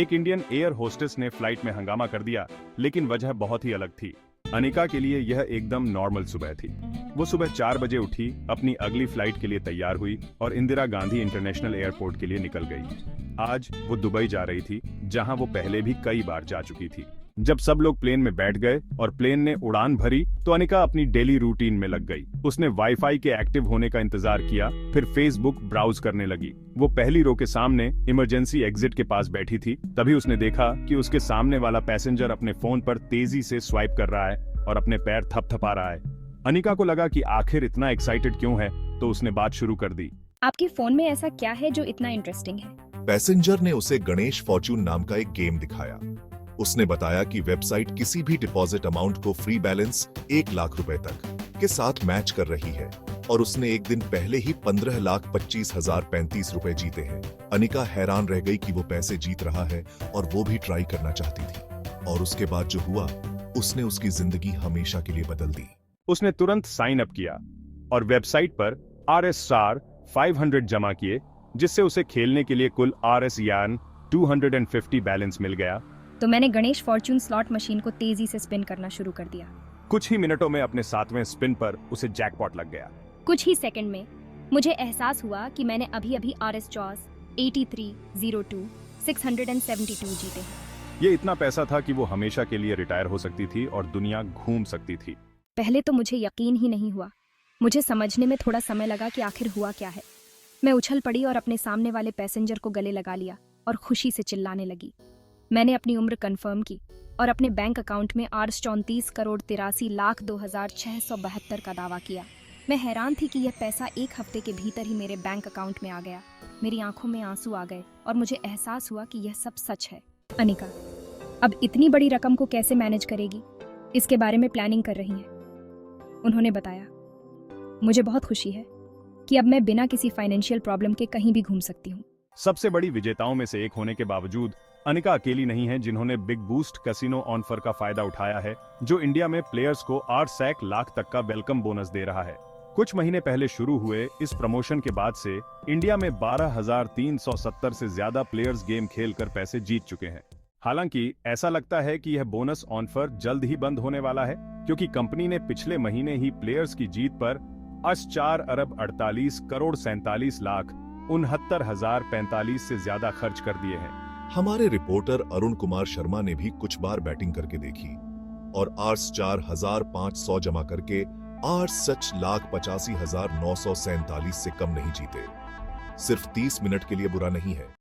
एक Indian air hostess ने flight में हंगामा कर दिया, लेकिन वजह बहुत ही अलग थी। अनिका के लिए यह एकदम नॉर्मल सुबह थी। वो सुबह 4 बजे उठी, अपनी अगली फ्लाइट के लिए तैयार हुई और इंदिरा गांधी इंटरनेशनल एयरपोर्ट के लिए निकल गई। आज वो दुबई जा रही थी, जहां वो पहले भी कई बार जा चुकी थी। जब सब लोग प्लेन में बैठ गए और प्लेन ने उड़ान भरी, तो अनिका अपनी डेली रूटीन में लग गई। उसने वाईफाई के एक्टिव होने का इंतजार किया, फिर फेसबुक ब्राउज करने लगी। वो पहली रो के सामने इमरजेंसी एग्जिट के पास बैठी थी। तभी उसने देखा कि उसके सामने वाला पैसेंजर अपने फोन पर तेजी से स्वाइप कर रहा है और अपने पैर थपथपा रहा है। अनिका को लगा कि आखिर इतना एक्साइटेड क्यों है, तो उसने बात शुरू कर दी। आपके फोन में ऐसा क्या है जो इतना इंटरेस्टिंग है? पैसेंजर ने उसे गणेश फॉर्च्यून नाम का एक गेम दिखाया। उसने बताया कि वेबसाइट किसी भी डिपॉजिट अमाउंट को फ्री बैलेंस 1 लाख रुपए तक के साथ मैच कर रही है और उसने एक दिन पहले ही 15,25,035 रुपए जीते हैं। अनिका हैरान रह गई कि वो पैसे जीत रहा है और वो भी ट्राई करना चाहती थी। और उसके बाद जो हुआ, उसने उसकी जिंदगी हमेशा के लिए बदल दी। उसने तुरंत साइन अप किया और वेबसाइट पर RS500 जमा किए, जिससे उसे खेलने के लिए कुल RS250 बैलेंस मिल गया। तो मैंने गणेश फॉर्च्यून स्लॉट मशीन को तेजी से स्पिन करना शुरू कर दिया। कुछ ही मिनटों में अपने 7वें स्पिन पर उसे जैकपॉट लग गया। कुछ ही सेकंड में मुझे एहसास हुआ कि मैंने अभी RS चॉस 8302 672 जीते हैं। ये इतना पैसा था कि वो हमेशा के लिए रिटायर हो सकती थी और दुनिया घूम सकती थी। पहले तो मुझे यकीन ही नहीं हुआ। मुझे समझने में थोड़ा समय लगा कि आखिर हुआ क्या है। मैं उछल पड़ी और अपने सामने वाले पैसेंजर को गले लगा लिया और खुशी से चिल्लाने लगी। मैंने अपनी उम्र कंफर्म की और अपने बैंक अकाउंट में $34,83,02,672 का दावा किया। मैं हैरान थी कि यह पैसा 1 हफ्ते के भीतर ही मेरे बैंक अकाउंट में आ गया। मेरी आंखों में आंसू आ गए और मुझे एहसास हुआ कि यह सब सच है। अनिका अब इतनी बड़ी रकम को कैसे मैनेज करेगी, इसके बारे में प्लानिंग कर रही है, उन्होंने बताया। मुझे बहुत खुशी है कि अब मैं बिना किसी फाइनेंशियल प्रॉब्लम के कहीं भी घूम सकती हूँ। सबसे बड़ी विजेताओं में से एक होने के बावजूद अनिका अकेली नहीं है जिन्होंने बिग बूस्ट कैसीनो ऑफर का फायदा उठाया है, जो इंडिया में प्लेयर्स को 8 लाख तक का वेलकम बोनस दे रहा है। कुछ महीने पहले शुरू हुए इस प्रमोशन के बाद से इंडिया में 12,370 से ज्यादा प्लेयर्स गेम खेलकर पैसे जीत चुके हैं। हालांकि ऐसा लगता है कि यह बोनस ऑफर जल्द ही बंद होने वाला है, क्योंकि कंपनी ने पिछले महीने ही प्लेयर्स की जीत पर 4,48,47,69,69,045 से ज्यादा खर्च कर दिए हैं। हमारे रिपोर्टर अरुण कुमार शर्मा ने भी कुछ बार बैटिंग करके देखी और $4,500 जमा करके $8,85,947 से कम नहीं जीते। सिर्फ 30 मिनट के लिए बुरा नहीं है।